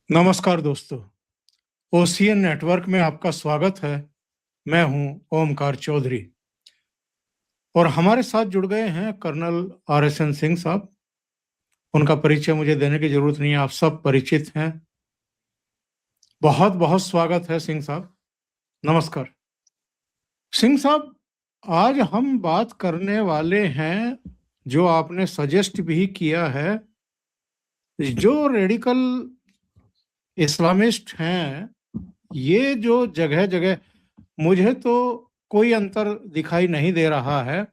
नमस्कार दोस्तों। Ocean network में आपका स्वागत है। मैं हूं ओमकार चौधरी और हमारे साथ जुड़ गए हैं कर्नल RSN सिंह साहब। उनका परिचय मुझे देने की जरूरत नहीं है, आप सब परिचित हैं। बहुत बहुत स्वागत है सिंह साहब। नमस्कार सिंह साहब। आज हम बात करने वाले हैं, जो आपने सजेस्ट भी किया है, जो रेडिकल इस्लामिस्ट हैं, ये जो जगह जगह, मुझे तो कोई अंतर दिखाई नहीं दे रहा है।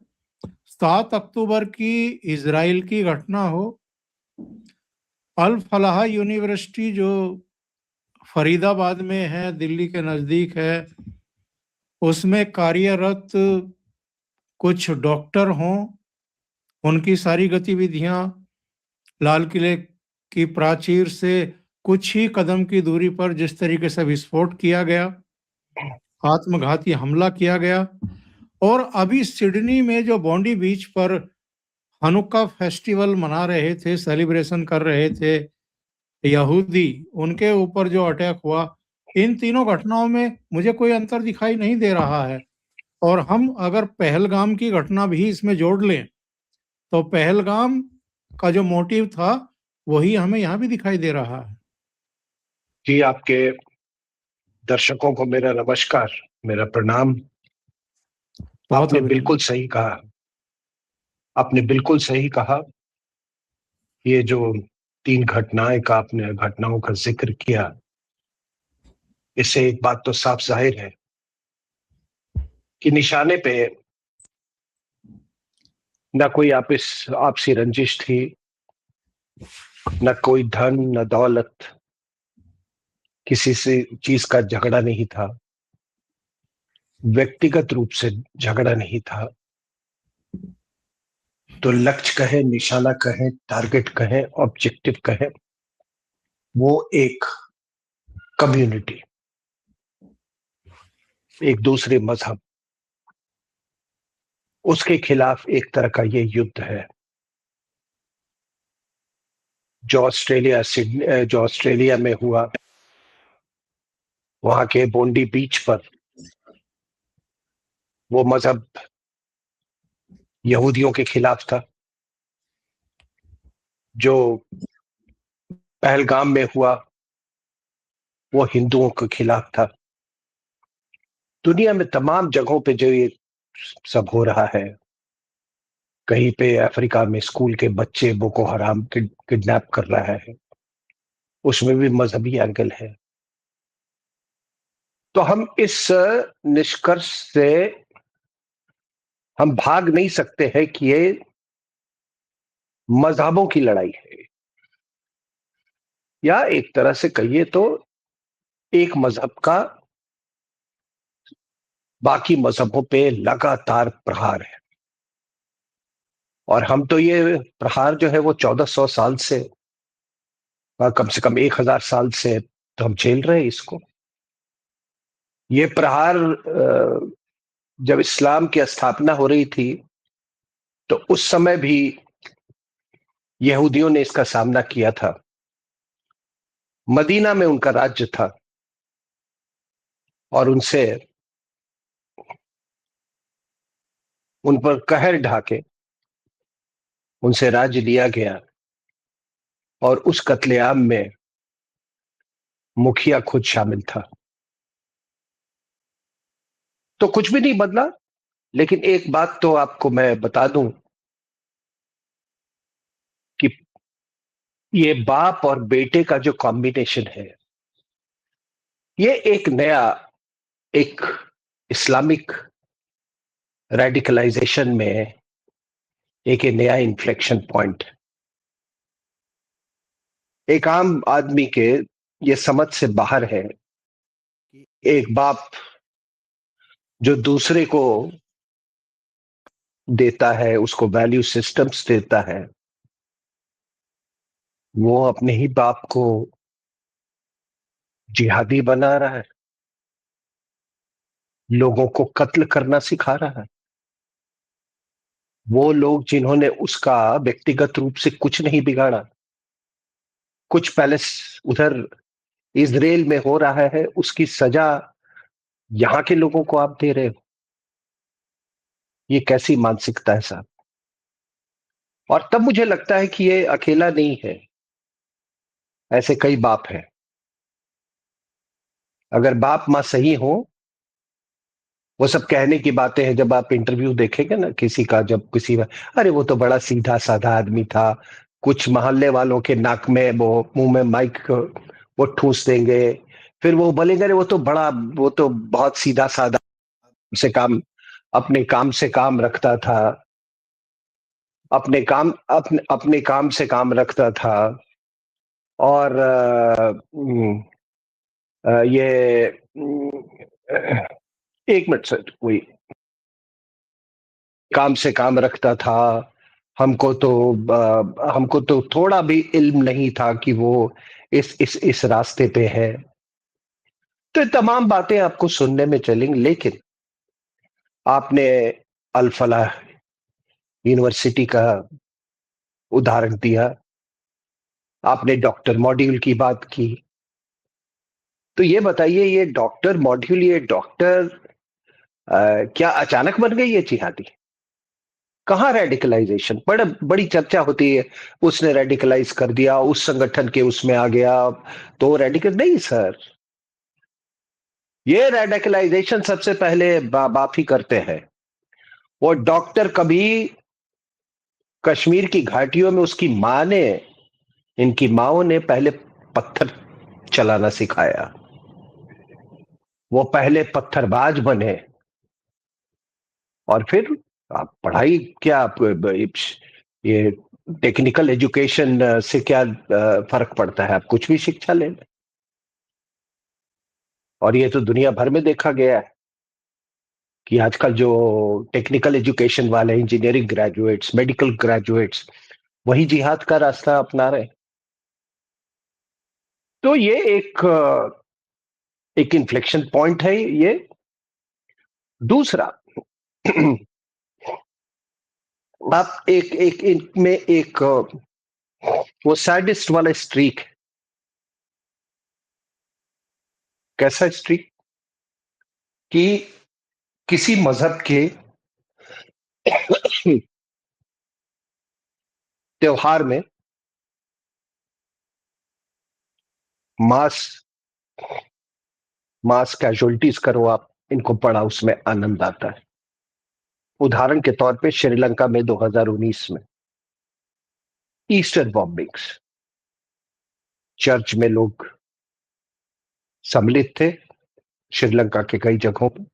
7 अक्टूबर की इजराइल की घटना हो, अल फलाह यूनिवर्सिटी जो फरीदाबाद में है, दिल्ली के नज़दीक है, उसमें कार्यरत कुछ डॉक्टर हों, उनकी सारी गतिविधियां लाल किले की प्राचीर से कुछ ही कदम की दूरी पर जिस तरीके से विस्फोट किया गया, आत्मघाती हमला किया गया, और अभी सिडनी में जो बॉन्डी बीच पर हनुक्का फेस्टिवल मना रहे थे, सेलिब्रेशन कर रहे थे यहूदी, उनके ऊपर जो अटैक हुआ, इन तीनों घटनाओं में मुझे कोई अंतर दिखाई नहीं दे रहा है। और हम अगर पहलगाम की घटना भी इसमें जोड़ लें तो पहलगाम का जो मोटिव था वही हमें यहाँ भी दिखाई दे रहा है। जी, आपके दर्शकों को मेरा नमस्कार, मेरा प्रणाम। बहुत आपने अभिनंदन। बिल्कुल सही कहा। आपने बिल्कुल सही कहा। ये जो तीन घटनाओं का जिक्र किया, इससे एक बात तो साफ जाहिर है कि निशाने पे न कोई आपसी रंजिश थी, न कोई धन, न दौलत, किसी से चीज का झगड़ा नहीं था, व्यक्तिगत रूप से झगड़ा नहीं था। तो लक्ष्य कहें, निशाना कहें, टारगेट कहें, ऑब्जेक्टिव कहें, वो एक कम्युनिटी, एक दूसरे मजहब, उसके खिलाफ एक तरह का ये युद्ध है। जो ऑस्ट्रेलिया में हुआ, वहां के बोंडी बीच पर वो मजहब यहूदियों के खिलाफ था। जो पहलगाम में हुआ, वो हिंदुओं के खिलाफ था। दुनिया में तमाम जगहों पे जो ये सब हो रहा है, कहीं पे अफ्रीका में स्कूल के बच्चे बोको हराम किडनैप कर रहा है, उसमें भी मजहबी एंगल है। तो हम इस निष्कर्ष से हम भाग नहीं सकते हैं कि ये मजहबों की लड़ाई है, या एक तरह से कहिए तो एक मजहब का बाकी मजहबों पे लगातार प्रहार है। और हम तो ये प्रहार जो है वो 1400 साल से, कम से कम 1000 साल से तो हम झेल रहे हैं इसको। ये प्रहार जब इस्लाम की स्थापना हो रही थी तो उस समय भी यहूदियों ने इसका सामना किया था। मदीना में उनका राज्य था और उन पर कहर ढाके उनसे राज्य लिया गया, और उस कत्लेआम में मुखिया खुद शामिल था। तो कुछ भी नहीं बदला। लेकिन एक बात तो आपको मैं बता दूं कि ये बाप और बेटे का जो कॉम्बिनेशन है, ये एक इस्लामिक रेडिकलाइजेशन में एक नया इन्फ्लेक्शन पॉइंट। एक आम आदमी के ये समझ से बाहर है कि एक बाप जो दूसरे को देता है, उसको वैल्यू सिस्टम्स देता है, वो अपने ही बाप को जिहादी बना रहा है, लोगों को कत्ल करना सिखा रहा है। वो लोग जिन्होंने उसका व्यक्तिगत रूप से कुछ नहीं बिगाड़ा, कुछ पैलेस उधर इजराइल में हो रहा है उसकी सजा यहां के लोगों को आप दे रहे हो। ये कैसी मानसिकता है साहब। और तब मुझे लगता है कि ये अकेला नहीं है, ऐसे कई बाप हैं। अगर बाप मां सही हो, वो सब कहने की बातें हैं। जब आप इंटरव्यू देखेंगे ना किसी का, जब किसी अरे वो तो बड़ा सीधा साधा आदमी था, कुछ मोहल्ले वालों के नाक में वो मुंह में माइक वो ठूस देंगे, फिर वो बोलेंगे अरे वो तो बहुत सीधा साधा से काम, अपने काम से काम रखता था, अपने काम से काम रखता था। और ये एक मिनट सर, कोई काम से काम रखता था। हमको तो थोड़ा भी इल्म नहीं था कि वो इस रास्ते पे है। तो ये तमाम बातें आपको सुनने में चलेंगी। लेकिन आपने अल फलाह यूनिवर्सिटी का उदाहरण दिया, आपने डॉक्टर मॉड्यूल की बात की। तो ये बताइए, ये डॉक्टर मॉड्यूल, ये डॉक्टर क्या अचानक बन गई है जिहादी? कहाँ रेडिकलाइजेशन? बड़ी चर्चा होती है, उसने रेडिकलाइज कर दिया, उस संगठन के उसमें आ गया, तो रेडिकल नहीं सर। ये रेडिकलाइजेशन सबसे पहले बाप ही करते हैं। वो डॉक्टर कभी कश्मीर की घाटियों में उसकी माँ ने, इनकी माओ ने पहले पत्थर चलाना सिखाया। वो पहले पत्थरबाज बने, और फिर आप पढ़ाई क्या ये टेक्निकल एजुकेशन से क्या फर्क पड़ता है? आप कुछ भी शिक्षा ले लें। और ये तो दुनिया भर में देखा गया है कि आजकल जो टेक्निकल एजुकेशन वाले इंजीनियरिंग ग्रेजुएट्स, मेडिकल ग्रेजुएट्स, वही जिहाद का रास्ता अपना रहे। तो ये एक इन्फ्लेक्शन पॉइंट है ये। दूसरा, आप एक एक इनमें एक वो सैडिस्ट वाला स्ट्रीक है। कैसा स्ट्रीक? कि किसी मजहब के त्योहार में मास मास कैजुअलिटीज करो आप, इनको बड़ा उसमें आनंद आता है। उदाहरण के तौर पे श्रीलंका में 2019 में ईस्टर बॉम्बिंग्स, चर्च में लोग सम्मिलित थे, श्रीलंका के कई जगहों पर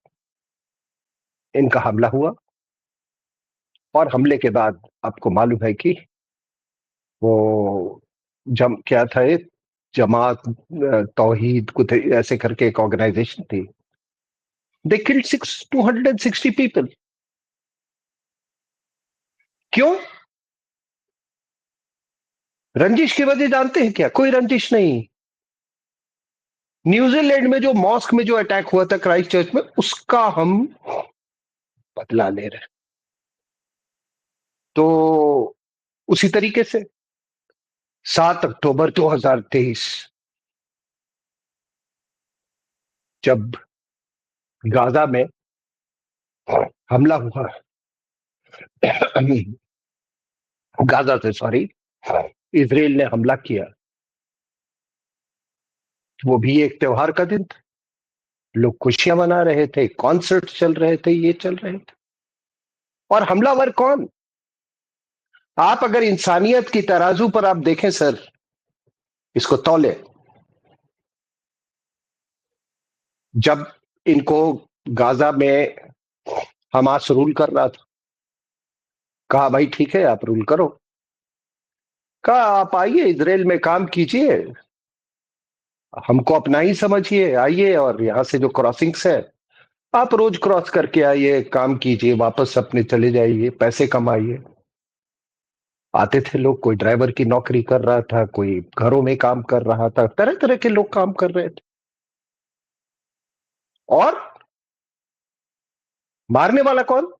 इनका हमला हुआ। और हमले के बाद आपको मालूम है कि वो क्या था, एक जमात तौहीद कुछ ऐसे करके एक ऑर्गेनाइजेशन थी। They killed 260 people. क्यों? रंजिश की वजह जानते हैं क्या? कोई रंजिश नहीं। न्यूजीलैंड में जो मॉस्क में जो अटैक हुआ था क्राइस्ट चर्च में, उसका हम बदला ले रहे हैं। तो उसी तरीके से 7 अक्टूबर 2023 जब गाजा में हमला हुआ, गाजा से सॉरी, इजराइल ने हमला किया, वो भी एक त्योहार का दिन था। लोग खुशियां मना रहे थे, कॉन्सर्ट चल रहे थे, ये चल रहे थे। और हमलावर कौन? आप अगर इंसानियत की तराजू पर आप देखें सर, इसको तौले, जब इनको गाजा में हमास रूल कर रहा था, कहा भाई ठीक है आप रूल करो, कहा आप आइए इजराइल में काम कीजिए, हमको अपना ही समझिए, आइए और यहां से जो क्रॉसिंग्स है आप रोज क्रॉस करके आइए, काम कीजिए, वापस अपने चले जाइए, पैसे कमाइए। आते थे लोग, कोई ड्राइवर की नौकरी कर रहा था, कोई घरों में काम कर रहा था, तरह तरह के लोग काम कर रहे थे। और मारने वाला कौन?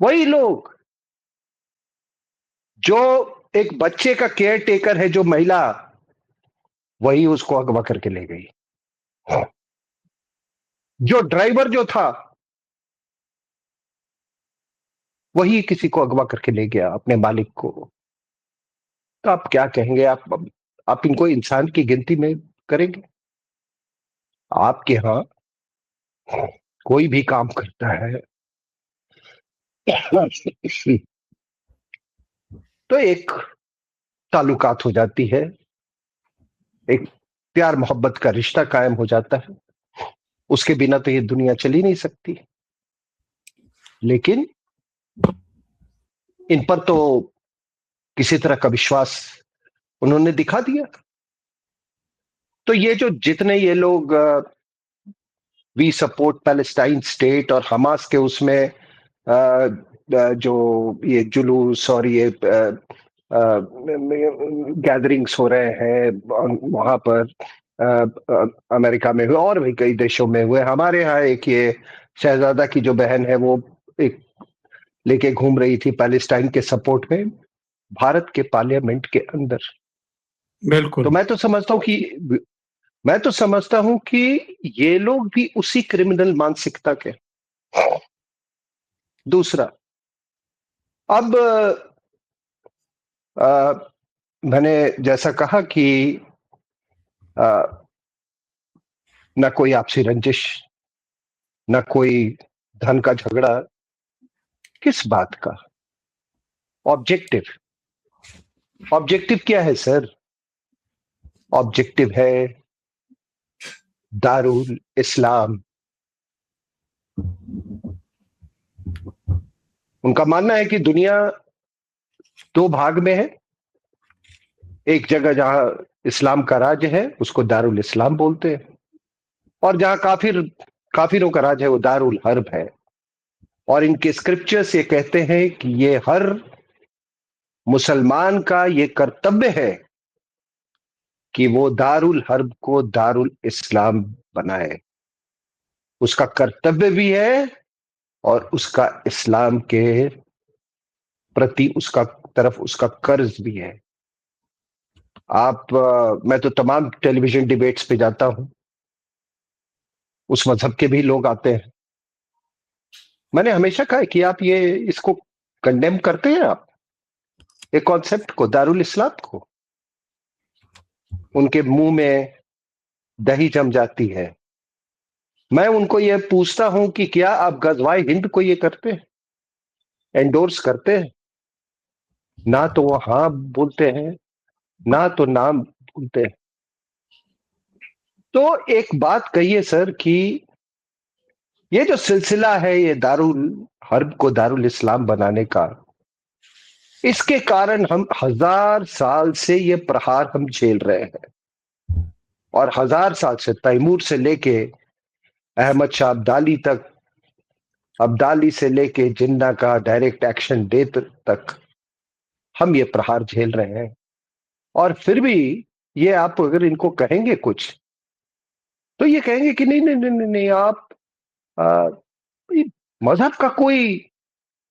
वही लोग जो एक बच्चे का केयर टेकर है, जो महिला वही उसको अगवा करके ले गई। जो ड्राइवर जो था वही किसी को अगवा करके ले गया, अपने मालिक को। तो आप क्या कहेंगे? आप इनको इंसान की गिनती में करेंगे? आपके यहां कोई भी काम करता है तो एक ताल्लुकात हो जाती है, एक प्यार मोहब्बत का रिश्ता कायम हो जाता है। उसके बिना तो ये दुनिया चल ही नहीं सकती। लेकिन इन पर तो किसी तरह का विश्वास उन्होंने दिखा दिया। तो ये जो जितने ये लोग वी सपोर्ट पैलेस्टाइन स्टेट और हमास के उसमें जो ये जुलूस और ये गैदरिंग्स हो रहे हैं वहां पर, अमेरिका में हुए और भी कई देशों में हुए, हमारे यहाँ एक ये शहजादा की जो बहन है वो एक लेके घूम रही थी पैलेस्टाइन के सपोर्ट में भारत के पार्लियामेंट के अंदर। तो बिल्कुल। मैं तो समझता हूं कि ये लोग भी उसी क्रिमिनल मानसिकता के। दूसरा, अब मैंने जैसा कहा कि न कोई आपसी रंजिश, न कोई धन का झगड़ा, किस बात का ऑब्जेक्टिव? ऑब्जेक्टिव क्या है सर? ऑब्जेक्टिव है दारुल इस्लाम। उनका मानना है कि दुनिया दो भाग में है। एक जगह जहां इस्लाम का राज है उसको दारुल इस्लाम बोलते हैं, और जहां काफिरों का राज है वो दारुल हर्ब है। और इनके स्क्रिप्चर्स ये कहते हैं कि ये हर मुसलमान का ये कर्तव्य है कि वो दारुल हर्ब को दारुल इस्लाम बनाए। उसका कर्तव्य भी है और उसका इस्लाम के प्रति उसका तरफ उसका कर्ज भी है। मैं तो तमाम टेलीविजन डिबेट्स पे जाता हूं, उस मजहब के भी लोग आते हैं। मैंने हमेशा कहा है कि आप ये इसको कंडेम करते हैं, आप एक कॉन्सेप्ट को, दारुल इस्लाम को। उनके मुंह में दही जम जाती है। मैं उनको ये पूछता हूं कि क्या आप गजवाए हिंद को ये करते हैं, एंडोर्स करते हैं? ना तो वो हाँ बोलते हैं, ना तो नाम बोलते हैं। तो एक बात कहिए सर कि ये जो सिलसिला है ये दारुल हर्ब को दारुल इस्लाम बनाने का, इसके कारण हम 1000 साल से ये प्रहार हम झेल रहे हैं। और 1000 साल से तैमूर से लेके अहमद शाह अब्दाली तक, अब्दाली से लेके जिन्ना का डायरेक्ट एक्शन डे तक हम ये प्रहार झेल रहे हैं। और फिर भी ये आप अगर इनको कहेंगे कुछ तो ये कहेंगे कि नहीं नहीं नहीं नहीं, नहीं आप आ, ये मजहब का कोई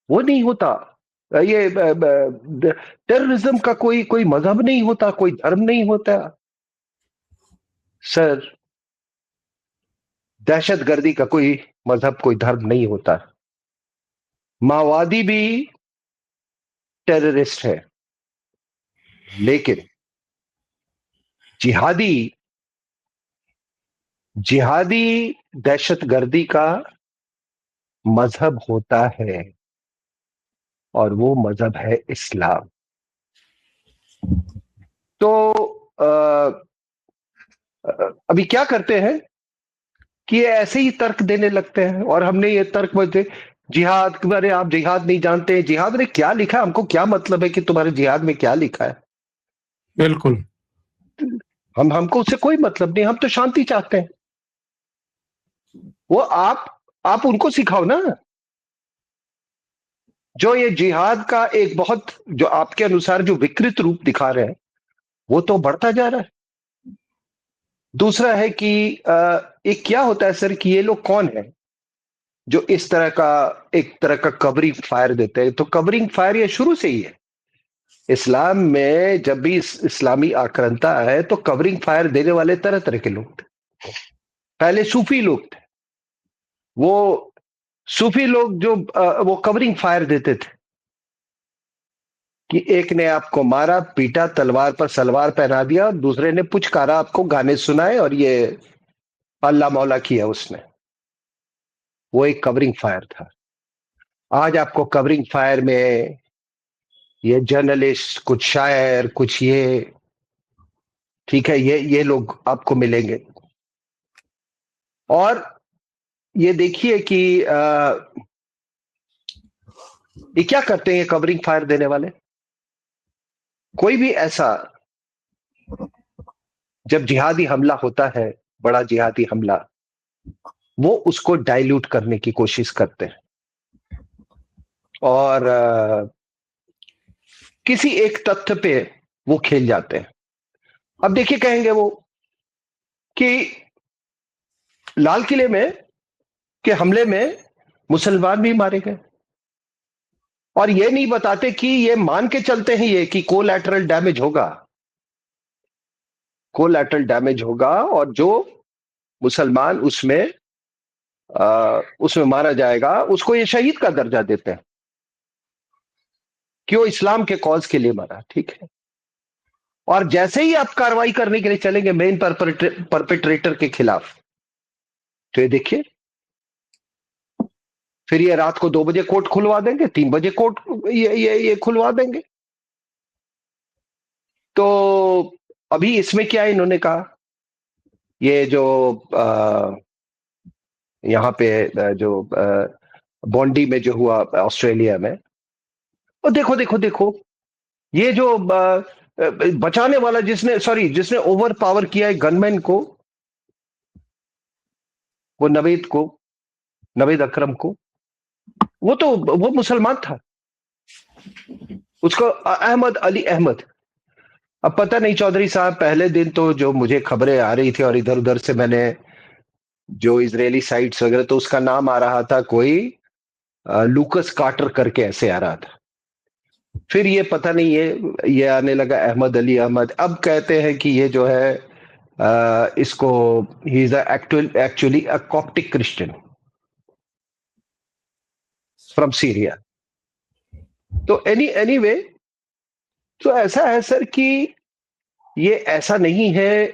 वो नहीं होता, ये टेररिज्म का कोई कोई मजहब नहीं होता, कोई धर्म नहीं होता। सर, दहशतगर्दी का कोई मजहब कोई धर्म नहीं होता। माओवादी भी टेररिस्ट है, लेकिन जिहादी जिहादी दहशतगर्दी का मजहब होता है और वो मजहब है इस्लाम। तो अभी क्या करते हैं कि ये ऐसे ही तर्क देने लगते हैं, और हमने ये तर्क बोलते जिहाद, अरे आप जिहाद नहीं जानते, जिहाद में क्या लिखा है, हमको क्या मतलब है कि तुम्हारे जिहाद में क्या लिखा है? बिल्कुल। हमको उससे कोई मतलब नहीं, हम तो शांति चाहते हैं। वो आप उनको सिखाओ ना। जो ये जिहाद का एक बहुत, जो आपके अनुसार जो विकृत रूप दिखा रहे हैं, वो तो बढ़ता जा रहा है। दूसरा है कि एक क्या होता है सर कि ये लोग कौन है जो इस तरह का एक तरह का कवरिंग फायर देते हैं? तो कवरिंग फायर ये शुरू से ही है। इस्लाम में जब भी इस्लामी आक्रांता है तो कवरिंग फायर देने वाले तरह तरह के लोग थे। पहले सूफी लोग थे, वो सूफी लोग जो वो कवरिंग फायर देते थे कि एक ने आपको मारा पीटा, तलवार पर सलवार पहना दिया, और दूसरे ने पुचकारा, आपको गाने सुनाए, और ये अल्लाह मौला किया उसने। वो एक कवरिंग फायर था। आज आपको कवरिंग फायर में ये जर्नलिस्ट, कुछ शायर, कुछ ये, ठीक है, ये लोग आपको मिलेंगे। और ये देखिए कि ये क्या करते हैं ये कवरिंग फायर देने वाले। कोई भी ऐसा, जब जिहादी हमला होता है, बड़ा जिहादी हमला, वो उसको डाइल्यूट करने की कोशिश करते हैं और किसी एक तथ्य पे वो खेल जाते हैं। अब देखिए, कहेंगे वो कि लाल किले में के हमले में मुसलमान भी मारे गए, और ये नहीं बताते कि ये मान के चलते हैं ये कि कोलैटरल डैमेज होगा, कोलैटरल डैमेज होगा, और जो मुसलमान उसमें मारा जाएगा उसको ये शहीद का दर्जा देते हैं, क्यों? इस्लाम के कॉज के लिए मारा, ठीक है। और जैसे ही आप कार्रवाई करने के लिए चलेंगे मेन परपेट्रेटर के खिलाफ, तो ये देखिए, फिर ये रात को 2 बजे कोर्ट खुलवा देंगे, 3 बजे कोर्ट ये खुलवा देंगे। तो अभी इसमें क्या इन्होंने कहा, ये जो यहाँ पे जो बॉन्डी में जो हुआ ऑस्ट्रेलिया में, और देखो देखो देखो, ये जो बचाने वाला जिसने ओवर पावर किया है गनमैन को, वो नवेद अकरम को, वो मुसलमान था, उसको अहमद अली अहमद। अब पता नहीं चौधरी साहब, पहले दिन तो जो मुझे खबरें आ रही थी और इधर उधर से मैंने जो इजरायली साइट्स वगैरह, तो उसका नाम आ रहा था कोई लूकस कार्टर करके ऐसे आ रहा था। फिर ये पता नहीं ये आने लगा अहमद अली अहमद। अब कहते हैं कि ये जो है इसको he is actually a Coptic Christian from Syria. तो एनीवे, तो ऐसा है सर कि ये ऐसा नहीं है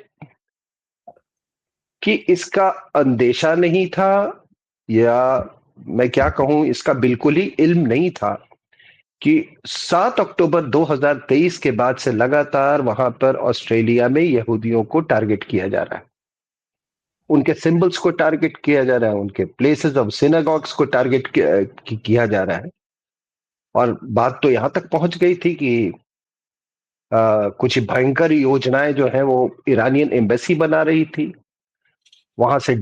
कि इसका अंदेशा नहीं था, या मैं क्या कहूं, इसका बिल्कुल ही इल्म नहीं था कि 7 अक्टूबर 2023 के बाद से लगातार वहां पर ऑस्ट्रेलिया में यहूदियों को टारगेट किया जा रहा है, उनके सिंबल्स को टारगेट किया जा रहा है, उनके प्लेसेस ऑफ सिनागॉग्स को टारगेट किया जा रहा है। और बात तो यहां तक पहुंच गई थी कि कुछ भयंकर योजनाएं जो है वो ईरानियन एम्बेसी बना रही थी, वहां से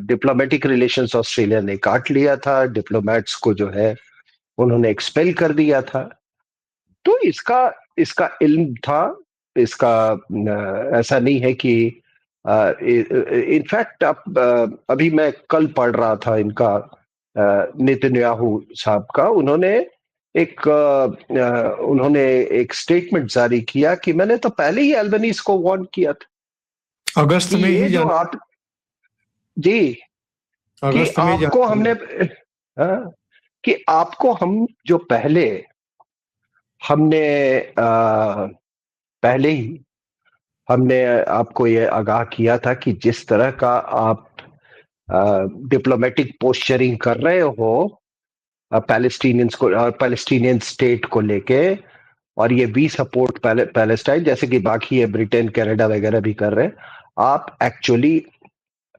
डिप्लोमेटिक रिलेशंस ऑस्ट्रेलिया ने काट लिया था, डिप्लोमेट्स को जो है उन्होंने एक्सपेल कर दिया था। तो इसका इसका इल्म था, इसका ऐसा नहीं है कि इनफैक्ट आप अभी मैं कल पढ़ रहा था इनका नेतन्याहू साहब का, उन्होंने एक स्टेटमेंट जारी किया कि मैंने तो पहले ही अल्बनीज को वार्न किया था अगस्त कि में ये ही जो आप जी कि अगस्त में ही आपको हमने कि आपको हम जो हमने पहले ही हमने आपको ये आगाह किया था कि जिस तरह का आप डिप्लोमेटिक पोस्चरिंग कर रहे हो पैलेस्टीनियंस को और पैलेस्टीनियन स्टेट को लेके, और ये वी सपोर्ट पैलेस्टाइन जैसे कि बाकी ये ब्रिटेन कनाडा वगैरह भी कर रहे हैं, आप एक्चुअली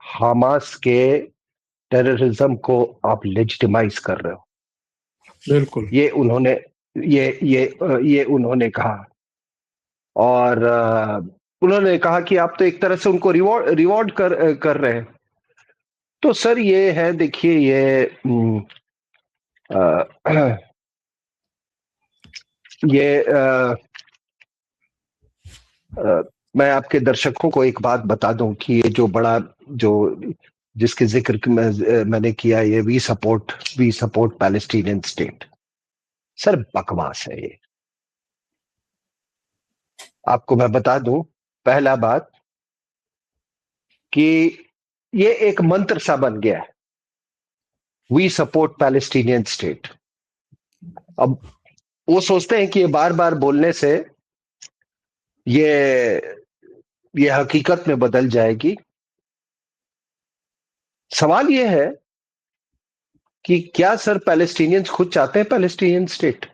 हमास के टेररिज्म को आप लेजिटिमाइज कर रहे हो। बिल्कुल, ये उन्होंने कहा, और उन्होंने कहा कि आप तो एक तरह से उनको रिवॉर्ड कर रहे हैं। तो सर ये है, देखिए ये मैं आपके दर्शकों को एक बात बता दूं कि ये जो बड़ा जो जिसके जिक्र मैंने किया, ये we support Palestinian state, sir बकवास है ये। आपको मैं बता दूं, पहला बात कि ये एक मंत्र सा बन गया है, वी सपोर्ट पैलेस्टीनियन स्टेट। अब वो सोचते हैं कि ये बार बार बोलने से ये ये हकीकत में बदल जाएगी। सवाल ये है कि क्या सर पैलेस्टीनियंस खुद चाहते हैं पैलेस्टीनियन स्टेट?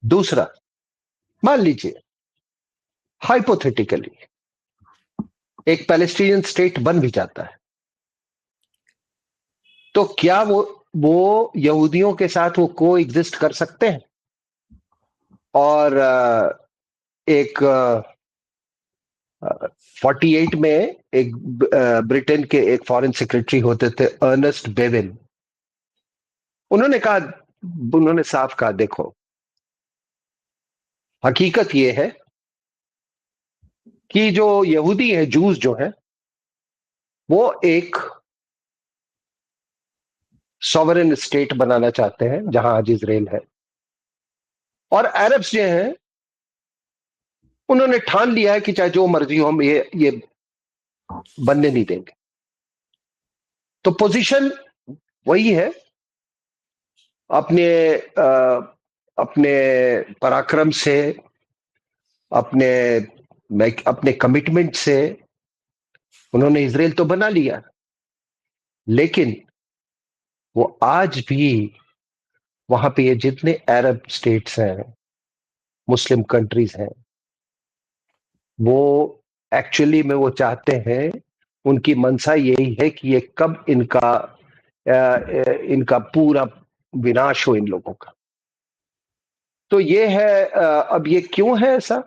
दूसरा, मान लीजिए हाइपोथेटिकली एक पैलेस्टीनियन स्टेट बन भी जाता है, तो क्या वो यहूदियों के साथ वो को एग्जिस्ट कर सकते हैं? और एक 48 में एक ब्रिटेन के एक फॉरेन सेक्रेटरी होते थे अर्नेस्ट बेविन, उन्होंने साफ कहा, देखो हकीकत ये है कि जो यहूदी है, जूस जो है, वो एक सॉवरेन स्टेट बनाना चाहते हैं जहां आज इजराइल है, और अरब्स जो हैं उन्होंने ठान लिया है कि चाहे जो मर्जी हो हम ये बनने नहीं देंगे। तो पोजीशन वही है, अपने अपने पराक्रम से, अपने अपने कमिटमेंट से उन्होंने इजराइल तो बना लिया, लेकिन वो आज भी वहां पे ये जितने अरब स्टेट्स हैं, मुस्लिम कंट्रीज हैं, वो एक्चुअली में वो चाहते हैं, उनकी मंशा यही है कि ये कब इनका पूरा विनाश हो इन लोगों का। तो ये है, अब ये क्यों है ऐसा?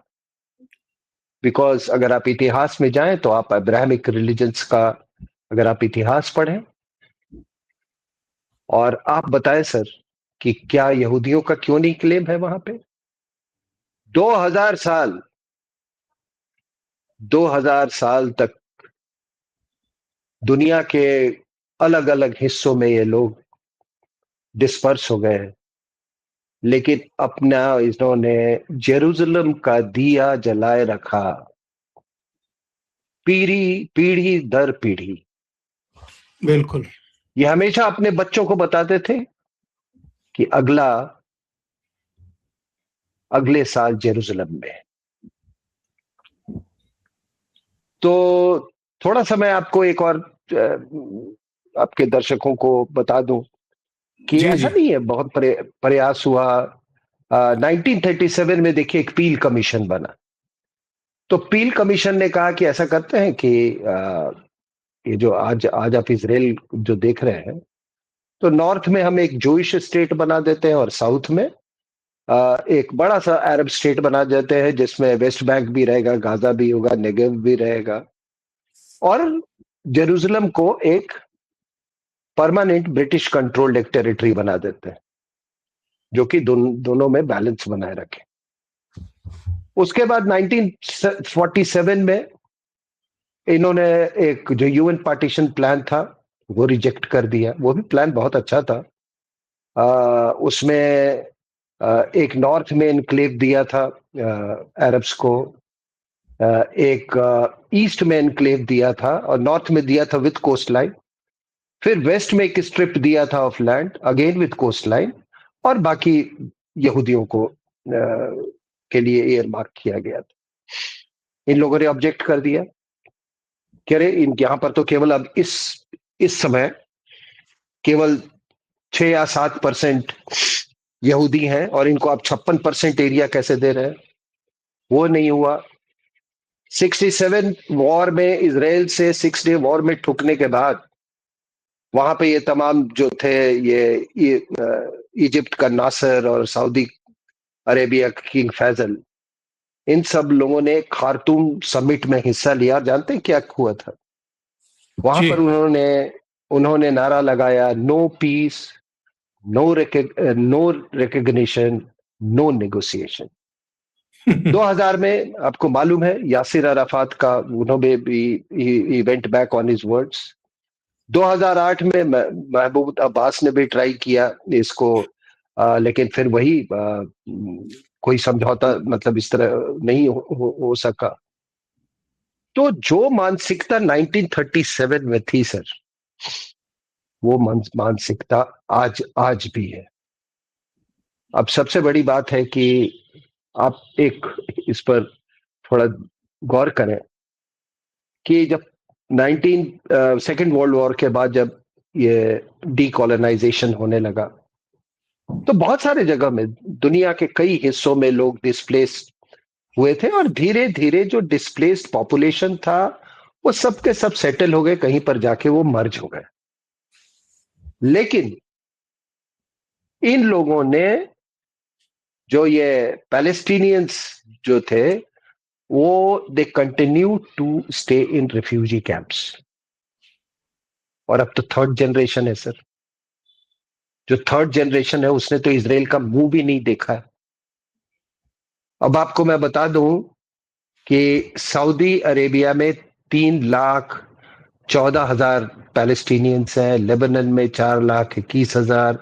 बिकॉज अगर आप इतिहास में जाएं तो आप अब्राहमिक रिलीजन्स का अगर आप इतिहास पढ़ें, और आप बताएं सर कि क्या यहूदियों का क्यों नहीं क्लेम है वहां पे? 2000 साल 2000 साल तक दुनिया के अलग अलग हिस्सों में ये लोग डिस्पर्स हो गए, लेकिन अपना इन्होंने जेरूसलम का दिया जलाए रखा, पीढ़ी पीढ़ी दर पीढ़ी। बिल्कुल। ये हमेशा अपने बच्चों को बताते थे कि अगले साल जेरूसलम में। तो थोड़ा सा मैं आपको एक और आपके दर्शकों को बता दूं कि जी ऐसा जी। नहीं है, बहुत प्रयास हुआ। 1937 में देखिए एक पील कमीशन बना, तो पील कमीशन ने कहा कि ऐसा करते हैं कि ये जो आज आज आप इसराइल जो देख रहे हैं, तो नॉर्थ में हम एक जूइश स्टेट बना देते हैं, और साउथ में एक बड़ा सा अरब स्टेट बना देते हैं जिसमें वेस्ट बैंक भी रहेगा, गाजा भी होगा, नेगेव भी रहेगा, और जेरूसलम को एक परमानेंट ब्रिटिश कंट्रोल्ड एक टेरिटरी बना देते हैं, जो कि दोनों में बैलेंस बनाए रखे। उसके बाद 1947 में इन्होंने एक जो यूएन पार्टीशन प्लान था वो रिजेक्ट कर दिया। वो भी प्लान बहुत अच्छा था। उसमें एक नॉर्थ में इनक्लेव दिया था अरब्स को, एक ईस्ट में इनक्लेव दिया था, और नॉर्थ में दिया था विद कोस्ट लाइन, फिर वेस्ट में एक स्ट्रिप दिया था of land again with coast line, और बाकी यहूदियों को के लिए एयर मार्क किया गया था। इन लोगों ने ऑब्जेक्ट कर दिया, कह रहे इन यहां पर तो केवल अब इस समय केवल 6 या 7% यहूदी हैं, और इनको आप 56% एरिया कैसे दे रहे हैं? वो नहीं हुआ। 67 वॉर में, इसराइल से 6 डे वॉर में ठुकने के बाद वहां पे ये तमाम जो थे, ये इजिप्ट का नासर और सऊदी अरेबिया का किंग फैजल, इन सब लोगों ने खार्तूम समिट में हिस्सा लिया। जानते हैं क्या हुआ था वहां जी। पर? उन्होंने नारा लगाया, no peace, no recognition, no negotiation. 2000 में आपको मालूम है यासिर अराफात का, उन्होंने भी went back on his words. 2008 में महबूब अब्बास ने भी ट्राई किया इसको लेकिन फिर वही कोई समझौता मतलब इस तरह नहीं हो सका। तो जो मानसिकता 1937 में थी सर, वो मानसिकता आज आज भी है। अब सबसे बड़ी बात है कि आप एक इस पर थोड़ा गौर करें कि जब सेकेंड वर्ल्ड वॉर के बाद जब ये डीकोलोनाइजेशन होने लगा, तो बहुत सारे जगह में दुनिया के कई हिस्सों में लोग डिस्प्लेस हुए थे, और धीरे धीरे जो डिस्प्लेस्ड पॉपुलेशन था वो सब के सब सेटल हो गए, कहीं पर जाके वो मर्ज हो गए। लेकिन इन लोगों ने, जो ये पैलेस्टीनियंस जो थे, वो they continue to stay in refugee camps. और अब तो थर्ड जनरेशन है सर। जो थर्ड जनरेशन है उसने तो इसराइल का मुंह भी नहीं देखा है। अब आपको मैं बता दूं कि सऊदी अरेबिया में 3,14,000 पैलेस्टीनियंस हैं, लेबनान में 4,21,000,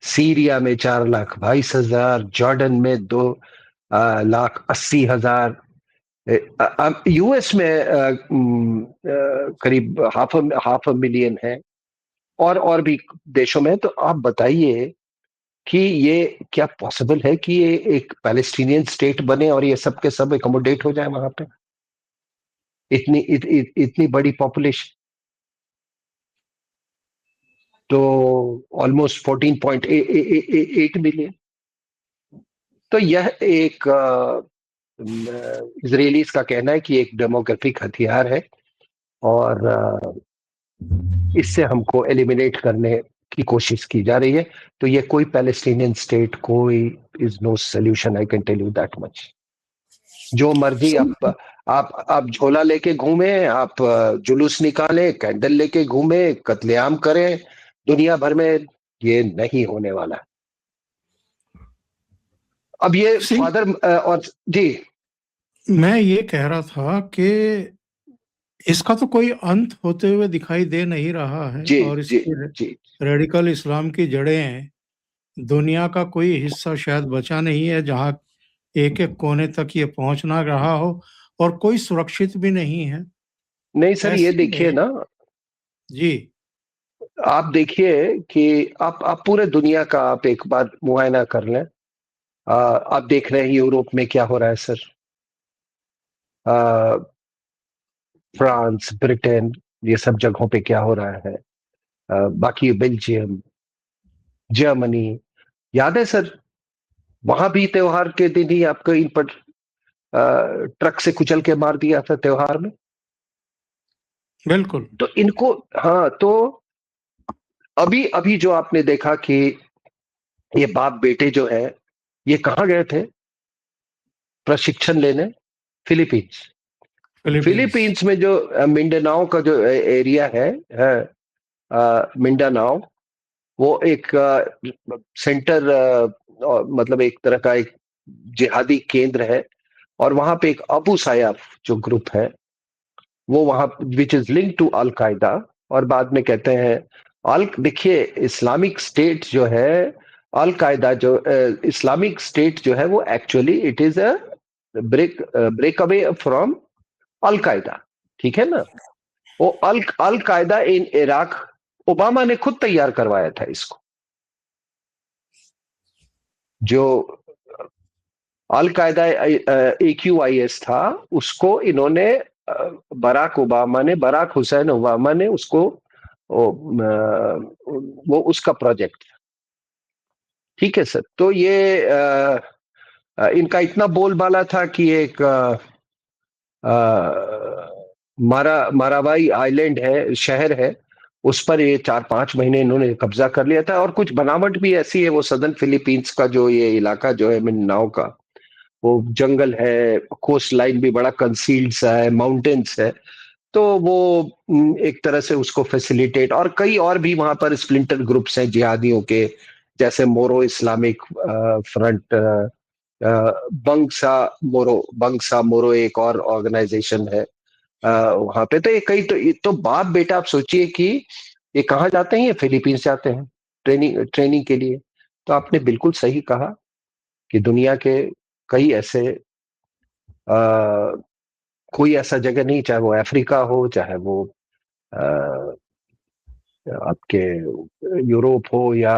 सीरिया में 4,22,000, जॉर्डन में 2,80,000, यूएस में करीब हाफ अ मिलियन है, और भी देशों में। तो आप बताइए कि ये क्या पॉसिबल है कि ये एक पैलेस्टीनियन स्टेट बने और ये सब के सब एकोमोडेट हो जाए वहां पे, इतनी बड़ी पॉपुलेशन। तो ऑलमोस्ट 14.8 मिलियन। तो यह एक इजरायलीज का कहना है कि एक डेमोग्राफिक हथियार है, और इससे हमको एलिमिनेट करने की कोशिश की जा रही है। तो ये कोई पैलेस्टीनियन स्टेट कोई is no solution, I can tell you that much. जो मर्जी आप झोला लेके घूमे, आप जुलूस निकाले, कैंडल लेके घूमे, कत्लेआम करें दुनिया भर में, ये नहीं होने वाला। अब ये सिंह, फादर और जी, मैं ये कह रहा था कि इसका तो कोई अंत होते हुए दिखाई दे नहीं रहा है, जी, और जी, इसकी जी। रेडिकल इस्लाम की जड़ें दुनिया का कोई हिस्सा शायद बचा नहीं है जहां एक एक कोने तक ये पहुंच ना रहा हो, और कोई सुरक्षित भी नहीं है। नहीं सर, ये ऐसे देखिए में ना, जी, आप देखिए कि आप पूरे दुनिया का आप एक बार मुआयना कर लें। आप देख रहे हैं यूरोप में क्या हो रहा है सर। आ, फ्रांस, ब्रिटेन, ये सब जगहों पे क्या हो रहा है। बाकी बेल्जियम, जर्मनी, याद है सर, वहां भी त्योहार के दिन ही आपको इन पर ट्रक से कुचल के मार दिया था त्योहार में। बिल्कुल तो इनको, हाँ, तो अभी अभी जो आपने देखा कि ये बाप बेटे जो है, ये कहाँ गए थे प्रशिक्षण लेने? फिलीपींस। फिलीपींस। फिलीपींस में जो मिंडानाओ का जो एरिया है मिंडानाओ, वो एक सेंटर, मतलब एक तरह का एक जिहादी केंद्र है। और वहां पे एक अबू सयाफ जो ग्रुप है, वो वहां, विच इज लिंक टू अल कायदा। और बाद में कहते हैं अल, देखिए इस्लामिक स्टेट जो है, अल कायदा जो इस्लामिक स्टेट जो है, वो actually it is a break away from Al Qaeda. ठीक है ना? वो अल अल कायदा इन इराक, ओबामा ने खुद तैयार करवाया था इसको। जो अल कायदा AQIS था, उसको इन्होंने बराक हुसैन ओबामा ने उसको, वो उसका प्रोजेक्ट। ठीक है सर। तो ये इनका इतना बोलबाला था कि एक मारावाई आइलैंड है, शहर है, उस पर ये 4-5 महीने इन्होंने कब्जा कर लिया था। और कुछ बनावट भी ऐसी है, वो सदर्न फिलीपींस का जो ये इलाका जो है मिन्नाओ का, वो जंगल है, कोस्ट लाइन भी बड़ा कंसील्ड सा है, माउंटेन्स है। तो वो एक तरह से उसको फैसिलिटेट, और कई और भी वहां पर स्प्लिंटर ग्रुप्स हैं जिहादियों के, जैसे मोरो इस्लामिक फ्रंट, बंगसा मोरो एक और ऑर्गेनाइजेशन है वहां पे। तो ये तो बाप बेटा, आप सोचिए कि ये कहाँ जाते हैं, ये फिलीपींस जाते हैं ट्रेनिंग ट्रेनिंग के लिए। तो आपने बिल्कुल सही कहा कि दुनिया के कई ऐसे कोई ऐसा जगह नहीं, चाहे वो अफ्रीका हो, चाहे वो अ, आपके यूरोप हो, या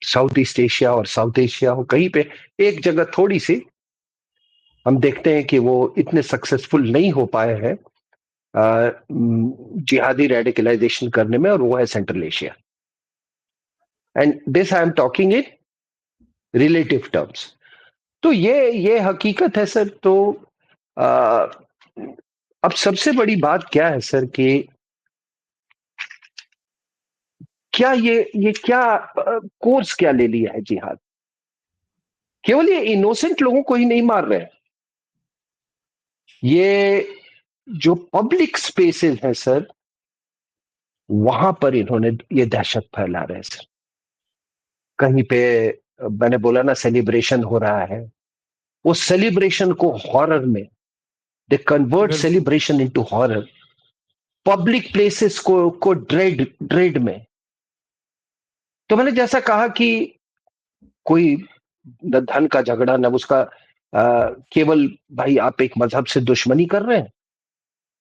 साउथ ईस्ट एशिया और साउथ एशिया हो, कहीं पे एक जगह थोड़ी सी हम देखते हैं कि वो इतने सक्सेसफुल नहीं हो पाए हैं जिहादी रेडिकलाइजेशन करने में, और वो है central Asia. And this I am talking in relative terms. तो ये हकीकत है सर। तो आ, अब सबसे बड़ी बात क्या है सर कि क्या ये क्या कोर्स क्या ले लिया है जिहाद? केवल ये इनोसेंट लोगों को ही नहीं मार रहे हैं, ये जो पब्लिक स्पेसेस हैं सर, वहां पर इन्होंने ये दहशत फैला रहे हैं सर। कहीं पे मैंने बोला ना सेलिब्रेशन हो रहा है, वो सेलिब्रेशन को हॉरर में, दे कन्वर्ट बिल्कुल celebration into horror. Public places को ड्रेड ड्रेड में। तो मैंने जैसा कहा कि कोई न धन का झगड़ा, न उसका केवल भाई आप एक मजहब से दुश्मनी कर रहे हैं,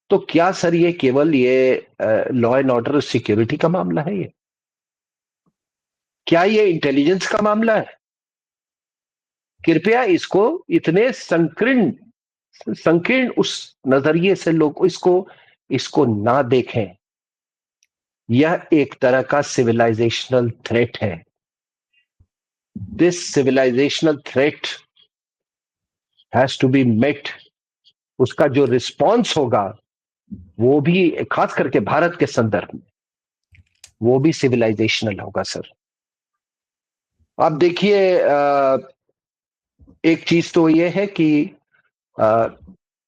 तो क्या सर ये केवल ये लॉ एंड ऑर्डर सिक्योरिटी का मामला है? ये क्या ये इंटेलिजेंस का मामला है? कृपया इसको इतने संकीर्ण संकीर्ण उस नजरिए से लोग इसको इसको ना देखें। यह एक तरह का सिविलाइजेशनल थ्रेट है। This civilisational threat has to be met. उसका जो रिस्पॉन्स होगा वो भी, खास करके भारत के संदर्भ में, वो भी सिविलाइजेशनल होगा सर। आप देखिए, एक चीज तो ये है कि अ,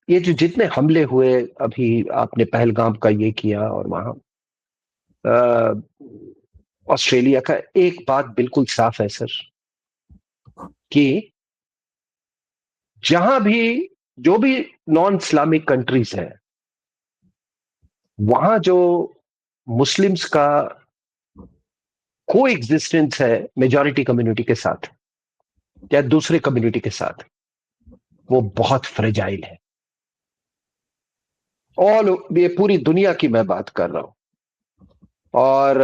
ये जो जितने हमले हुए, अभी आपने पहलगाम का ये किया, और वहां ऑस्ट्रेलिया का, एक बात बिल्कुल साफ है सर कि जहां भी जो भी नॉन इस्लामिक कंट्रीज है, वहां जो मुस्लिम्स का को एग्जिस्टेंस है मेजॉरिटी कम्युनिटी के साथ या दूसरे कम्युनिटी के साथ, वो बहुत फ्रेजाइल है। ऑल ये पूरी दुनिया की मैं बात कर रहा हूं। और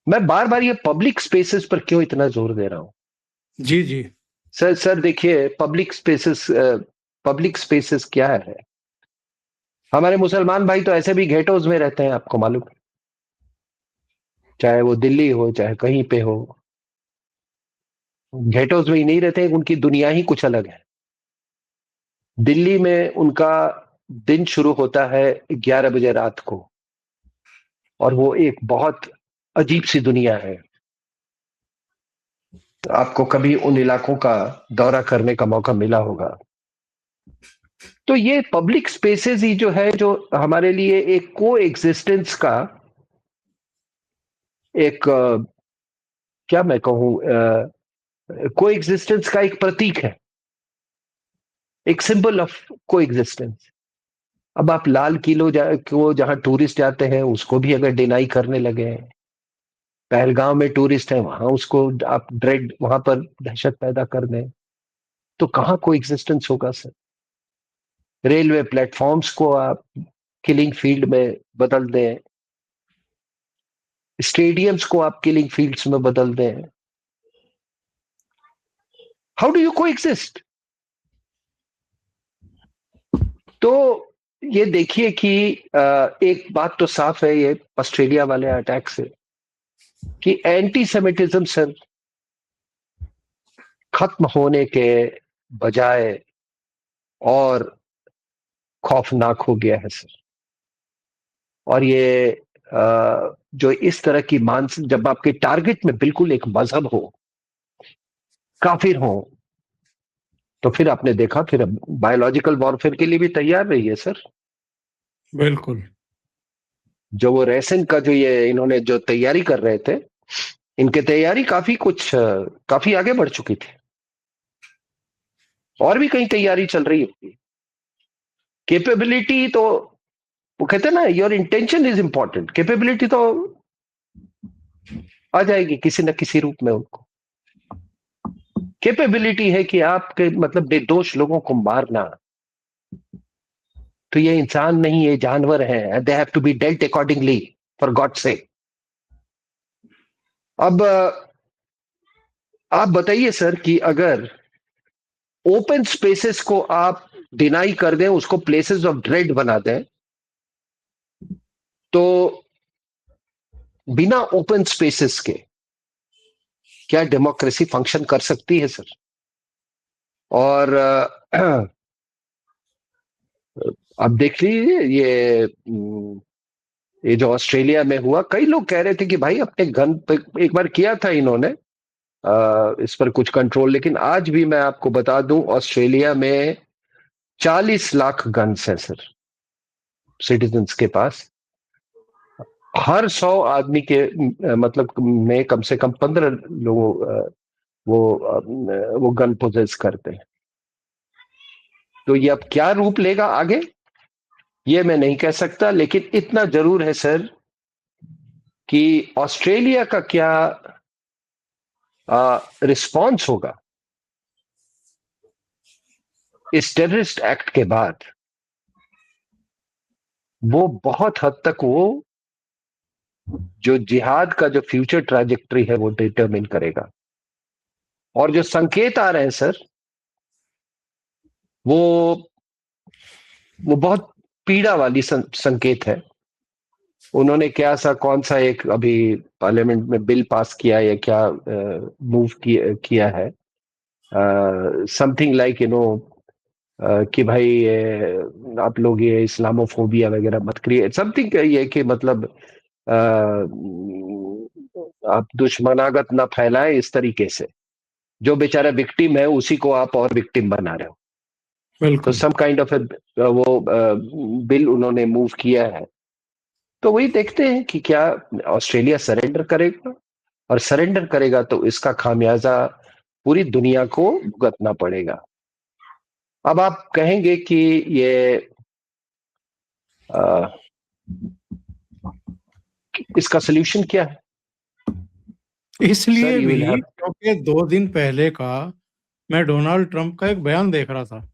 मैं बार बार ये पब्लिक स्पेसेस पर क्यों इतना जोर दे रहा हूं? जी जी। सर देखिए, पब्लिक स्पेसेस क्या है? हमारे मुसलमान भाई तो ऐसे भी गेटोज में रहते हैं, आपको मालूम है। चाहे वो दिल्ली हो, चाहे कहीं पे हो, गेटोज में ही नहीं रहते, उनकी दुनिया ही कुछ अलग है। दिल्ली में उनका दिन शुरू होता है 11 बजे रात को, और वो एक बहुत अजीब सी दुनिया है। आपको कभी उन इलाकों का दौरा करने का मौका मिला होगा। तो ये पब्लिक स्पेसेस ही जो है, जो हमारे लिए एक को एग्जिस्टेंस का एक क्या मैं कहूं, को एग्जिस्टेंस का एक प्रतीक है, एक सिंबल ऑफ को एग्जिस्टेंस। अब आप लाल किलो को जहां टूरिस्ट जाते हैं उसको भी अगर डिनाई करने लगे हैं, पहलगांव में टूरिस्ट है वहां उसको आप ड्रेड, वहां पर दहशत पैदा कर दें, तो कहां को एग्जिस्टेंस होगा सर? रेलवे प्लेटफॉर्म्स को आप किलिंग फील्ड में बदल दें, स्टेडियम्स को आप किलिंग फील्ड्स में बदल दें, हाउ डू यू को एग्जिस्ट? तो ये देखिए कि एक बात तो साफ है ये ऑस्ट्रेलिया वाले अटैक से, कि एंटी सेमिटिज्म सर खत्म होने के बजाय और खौफनाक हो गया है सर। और ये जो इस तरह की मानसिक, जब आपके टारगेट में बिल्कुल एक मजहब हो, काफिर हो, तो फिर आपने देखा, फिर बायोलॉजिकल वॉरफेयर के लिए भी तैयार रही है सर। बिल्कुल जो वो रेसन का जो ये इन्होंने जो तैयारी कर रहे थे, इनकी तैयारी काफी आगे बढ़ चुकी थी, और भी कहीं तैयारी चल रही होगी। कैपेबिलिटी तो, वो कहते हैं ना, your intention is important, capability तो आ जाएगी किसी न किसी रूप में। उनको कैपेबिलिटी है कि आपके मतलब निर्दोष लोगों को मारना, तो ये इंसान नहीं, ये जानवर है। They have to be dealt accordingly, for God से। अब आप बताइए सर कि अगर ओपन स्पेसेस को आप डिनाई कर दें, उसको प्लेसेस ऑफ ड्रेड बना दें, तो बिना ओपन स्पेसेस के क्या डेमोक्रेसी फंक्शन कर सकती है सर? और अब देख लीजिए ये जो ऑस्ट्रेलिया में हुआ, कई लोग कह रहे थे कि भाई अपने गन पे एक बार किया था इन्होंने इस पर कुछ कंट्रोल, लेकिन आज भी मैं आपको बता दूं ऑस्ट्रेलिया में 40 लाख गन्स हैं सर, सिटीजन्स के पास। हर 100 आदमी के मतलब में कम से कम 15 लोगों वो गन पोजेस करते हैं। तो ये अब क्या रूप लेगा आगे, ये मैं नहीं कह सकता, लेकिन इतना जरूर है सर कि ऑस्ट्रेलिया का क्या रिस्पॉन्स होगा इस टेररिस्ट एक्ट के बाद, वो बहुत हद तक वो जो जिहाद का जो फ्यूचर ट्रैजेक्टरी है वो डिटरमिन करेगा। और जो संकेत आ रहे हैं सर, वो बहुत पीड़ा वाली संकेत है। उन्होंने क्या सा कौन सा एक अभी पार्लियामेंट में बिल पास किया या क्या मूव किया है, समथिंग लाइक कि भाई आप लोग ये इस्लामोफोबिया वगैरह मत क्रिएट, समथिंग ये कि मतलब आप दुश्मनागत ना फैलाएं इस तरीके से। जो बेचारा विक्टिम है उसी को आप और विक्टिम बना रहे हो। तो बिल्कुल। सम काइंड ऑफ वो बिल उन्होंने मूव किया है। तो वही देखते हैं कि क्या ऑस्ट्रेलिया सरेंडर करेगा, और सरेंडर करेगा तो इसका खामियाजा पूरी दुनिया को भुगतना पड़ेगा। अब आप कहेंगे कि ये आ, इसका सोल्यूशन क्या है सर? इसलिए यू विल भी हैव। क्योंकि 2 दिन पहले का मैं डोनाल्ड ट्रंप का एक बयान देख रहा था।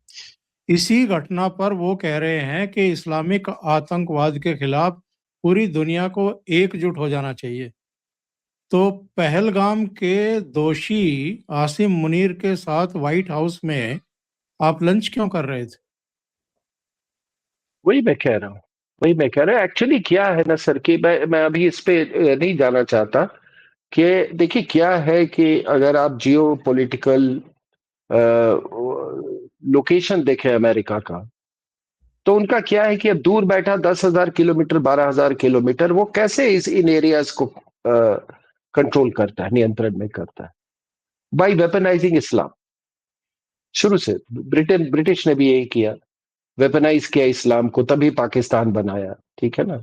इसी घटना पर वो कह रहे हैं कि इस्लामिक आतंकवाद के खिलाफ पूरी दुनिया को एकजुट हो जाना चाहिए। तो पहलगाम के दोषी आसिम मुनीर के साथ व्हाइट हाउस में आप लंच क्यों कर रहे थे? वही मैं कह रहा हूँ, वही मैं कह रहा हूँ। एक्चुअली क्या है ना सर कि मैं अभी इस पे नहीं जाना चाहता कि देखिए क्या है कि अगर आप जियो पॉलिटिकल लोकेशन देखें अमेरिका का, तो उनका क्या है कि अब दूर बैठा 10,000 किलोमीटर 12,000 किलोमीटर वो कैसे इन एरियाज को कंट्रोल करता है, नियंत्रण में करता है? बाई वेपनाइजिंग इस्लाम। शुरू से ब्रिटिश ने भी यही किया, वेपनाइज किया इस्लाम को, तभी पाकिस्तान बनाया, ठीक है ना।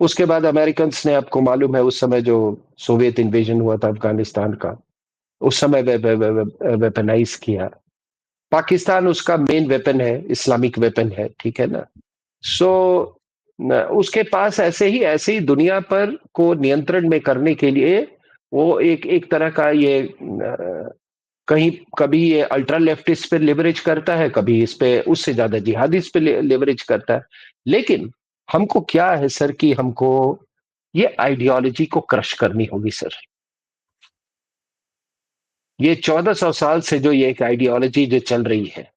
उसके बाद अमेरिकन ने, आपको मालूम है उस समय जो सोवियत इन्वेजन हुआ था अफगानिस्तान का, उस समय वेपनाइज किया। पाकिस्तान उसका मेन वेपन है, इस्लामिक वेपन है, ठीक है ना। सो उसके पास ऐसे ही दुनिया पर को नियंत्रण में करने के लिए वो एक तरह का ये कहीं कभी ये अल्ट्रा लेफ्टिस्ट पे लेवरेज करता है, कभी इस पे उससे ज्यादा जिहादिस्ट पे लेवरेज करता है। लेकिन हमको क्या है सर कि हमको ये आइडियोलॉजी को क्रश करनी होगी सर। ये 1400 साल से जो ये एक आइडियोलॉजी जो चल रही है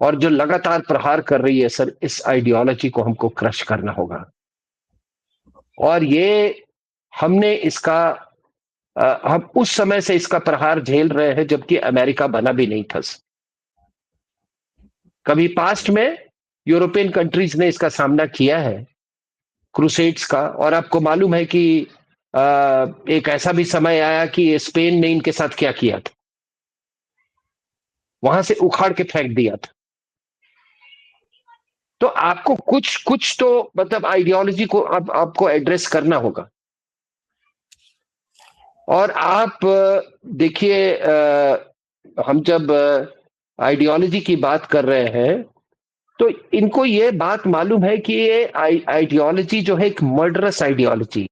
और जो लगातार प्रहार कर रही है सर, इस आइडियोलॉजी को हमको क्रश करना होगा। और ये हमने इसका हम उस समय से इसका प्रहार झेल रहे हैं जबकि अमेरिका बना भी नहीं था। कभी पास्ट में यूरोपियन कंट्रीज ने इसका सामना किया है, क्रूसेड्स का। और आपको मालूम है कि एक ऐसा भी समय आया कि स्पेन ने इनके साथ क्या किया था, वहां से उखाड़ के फेंक दिया था। तो आपको कुछ कुछ तो मतलब आइडियोलॉजी को आपको एड्रेस करना होगा। और आप देखिए हम जब आइडियोलॉजी की बात कर रहे हैं तो इनको ये बात मालूम है कि ये आइडियोलॉजी जो है एक मर्डरस आइडियोलॉजी,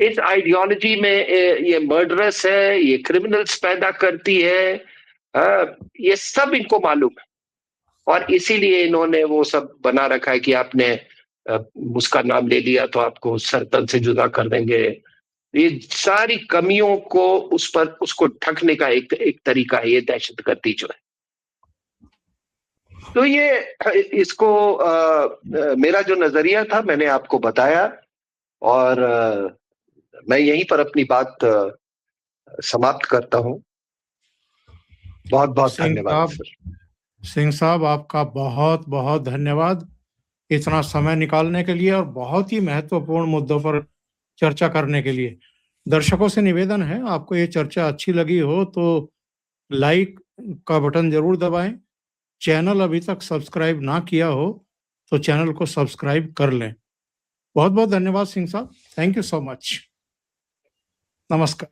इस आइडियोलॉजी में ये मर्डरस है, ये क्रिमिनल्स पैदा करती है, ये सब इनको मालूम है और इसीलिए इन्होंने वो सब बना रखा है कि आपने उसका नाम ले लिया तो आपको सरतन से जुदा कर देंगे। ये सारी कमियों को उसको ढकने का एक तरीका है ये दहशतगर्दी जो है। तो ये इसको मेरा जो नजरिया था मैंने आपको बताया और मैं यहीं पर अपनी बात समाप्त करता हूं। बहुत बहुत धन्यवाद सर। सिंह साहब, आपका बहुत बहुत धन्यवाद इतना समय निकालने के लिए और बहुत ही महत्वपूर्ण मुद्दों पर चर्चा करने के लिए। दर्शकों से निवेदन है, आपको ये चर्चा अच्छी लगी हो तो लाइक का बटन जरूर दबाएं। चैनल अभी तक सब्सक्राइब ना किया हो तो चैनल को सब्सक्राइब कर लें। बहुत बहुत धन्यवाद सिंह साहब, थैंक यू सो मच। नमस्कार।